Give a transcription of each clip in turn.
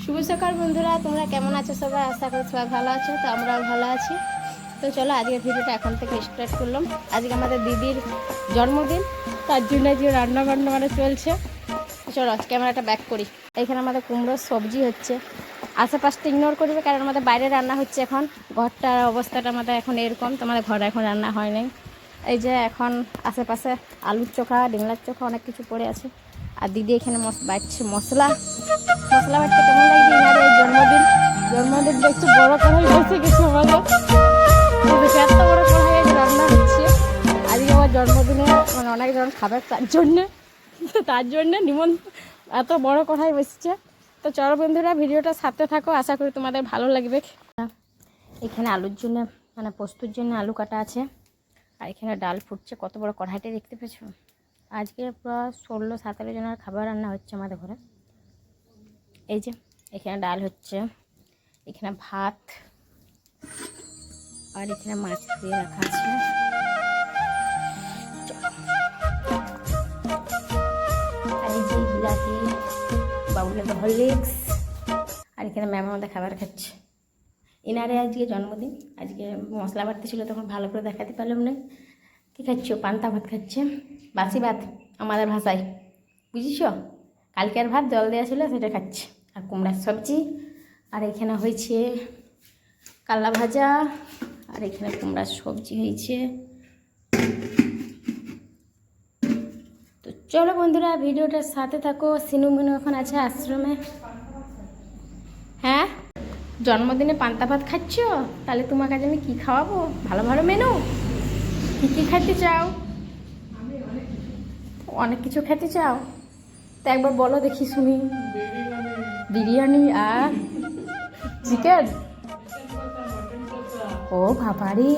শুভ সকাল বন্ধুরা, তোমরা কেমন আছো সবাই? আশা করি সবাই ভালো আছো। তো আমরাও ভালো আছি। তো চলো আজকের ভিডিওটা এখন থেকে স্টার্ট করলাম। আজকে আমাদের দিদির জন্মদিন, তার জন্য যে রান্না বান্না চলছে। চলো ক্যামেরাটা ব্যাক করি। এখানে আমাদের কুমড়োর সবজি হচ্ছে। আশেপাশটা ইগনোর করবে, কারণ আমাদের বাইরে রান্না হচ্ছে। এখন ঘরটার অবস্থাটা আমাদের এখন এরকম, তোমাদের ঘরে এখন রান্না হয় নাই। এই যে এখন আশেপাশে আলুর চোখা, ডিমলার চোখা অনেক কিছু পড়ে আছে। আর দিদি এখানে বাটছে মশলা বাটতে। কেমন লাগছে? ইনার এই জন্মদিন দেখছি বড় কড়াই বসে গেছে আমাদের। এত বড় কড়াই রান্না হচ্ছে আজকে আমার জন্মদিনে, মানে অনেকজন খাবে তার জন্যে এত বড় কড়াই বসছে। তো চলো বন্ধুরা, ভিডিওটা সাথে থাকো, আশা করি তোমাদের ভালো লাগবে। এখানে আলুর জন্য, মানে পোস্তর জন্য আলু কাটা আছে। আর এখানে ডাল ফুটছে। কত বড় কড়াইটা দেখতে পেয়েছো? আজকে প্রায় 16-17 জনের খাবার রান্না হচ্ছে আমাদের ঘরে। এই যে এখানে ডাল হচ্ছে, এখানে ভাত, আর এখানে মাছ দিয়ে রাখা আছে। আর এই যে বিলাতি, বাবুলে তো হরলিক্স। আর এখানে ম্যাম আমাদের খাবার খাচ্ছে। এনারে আজকে জন্মদিন। আজকে মশলা বাড়তে ছিল, তখন ভালো করে দেখাতে পারলাম না। কী খাচ্ছ? পান্তা ভাত খাচ্ছে, বাসি ভাত আমাদের ভাষায়, বুঝিস? কালকের ভাত জল দেওয়া ছিল, সেটা খাচ্ছে। আর কুমড়ার সবজি, আর এখানে হয়েছে কাল্লা ভাজা, আর এখানে কুমড়ার সবজি হয়েছে। তো চলো বন্ধুরা, ভিডিওটার সাথে থাকো। সিনু মিনু এখন আছে আশ্রমে। হ্যাঁ, জন্মদিনে পান্তা ভাত খাচ্ছ? তাহলে তোমাকে আজ আমি কী খাওয়াবো? ভালো ভালো মেনু। কী কী খেতে চাও? অনেক কিছু খেতে চাও? তো একবার বলো দেখি শুনি। বিরিয়ানি আর চিকেন? ও বাবারি,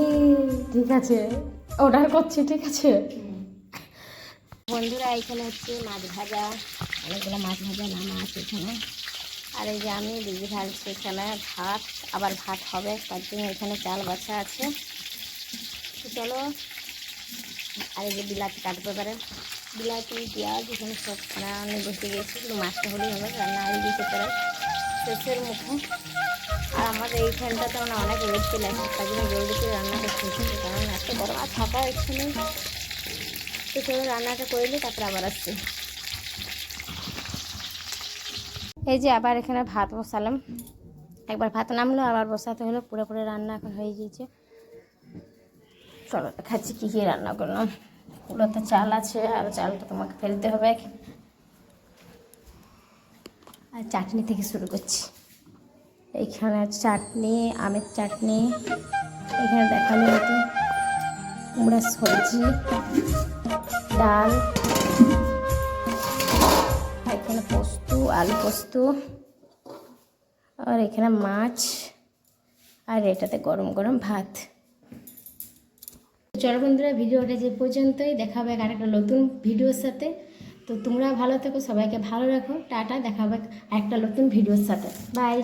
ঠিক আছে, অর্ডার করছি। ঠিক আছে বন্ধুরা, এখানে হচ্ছে মাছ ভাজা, অনেকগুলো মাছ ভাজা নামা আছে এখানে। আর এই যে আমি দিদি ঢালছি এখানে ভাত, আবার ভাত হবে, তার জন্য এখানে চাল বাছা আছে। চলো, আর এই যে বিলাতি কাটতে পারে, বিলাতি পেঁয়াজ এখানে সব রান্না বসে গেছি। কিন্তু মাছটা হলেই হবে, রান্না হয়ে দিতে পারে শেষের মুখে। আর আমাদের এইখানটাতে মানে অনেক রোদ চলে আসছে, তার জন্য জলদি করে রান্না করতে হচ্ছে, কারণ এত বড় আর থাকা ইচ্ছে নেই। তো চলো রান্নাটা করে নিই, তারপরে আবার আসছি। এই যে আবার এখানে ভাত বসালাম। একবার ভাত নামলো, আবার বসাতে হলো। পুরোপুরি রান্না এখন হয়ে গিয়েছে। চলো দেখাচ্ছি কী কী রান্না করলাম। পুরোতে চাল আছে, আর চালটা তোমাকে ফেলতে হবে। আর চাটনি থেকে শুরু করছি। এইখানে চাটনি, আমের চাটনি, এখানে দেখালো হতো কুমড়ার সবজি, ডাল, এখানে পোস্ত, আলু পোস্ত, আর এখানে মাছ, আর এটাতে গরম গরম ভাত। চলো বন্ধুরা, ভিডিওটা যে পর্যন্তই। দেখা হবে আরেকটা নতুন ভিডিওর সাথে। তো তোমরা ভালো থেকো, সবাইকে ভালো রাখো। টাটা, দেখা হবে একটা নতুন ভিডিওর সাথে। বাই।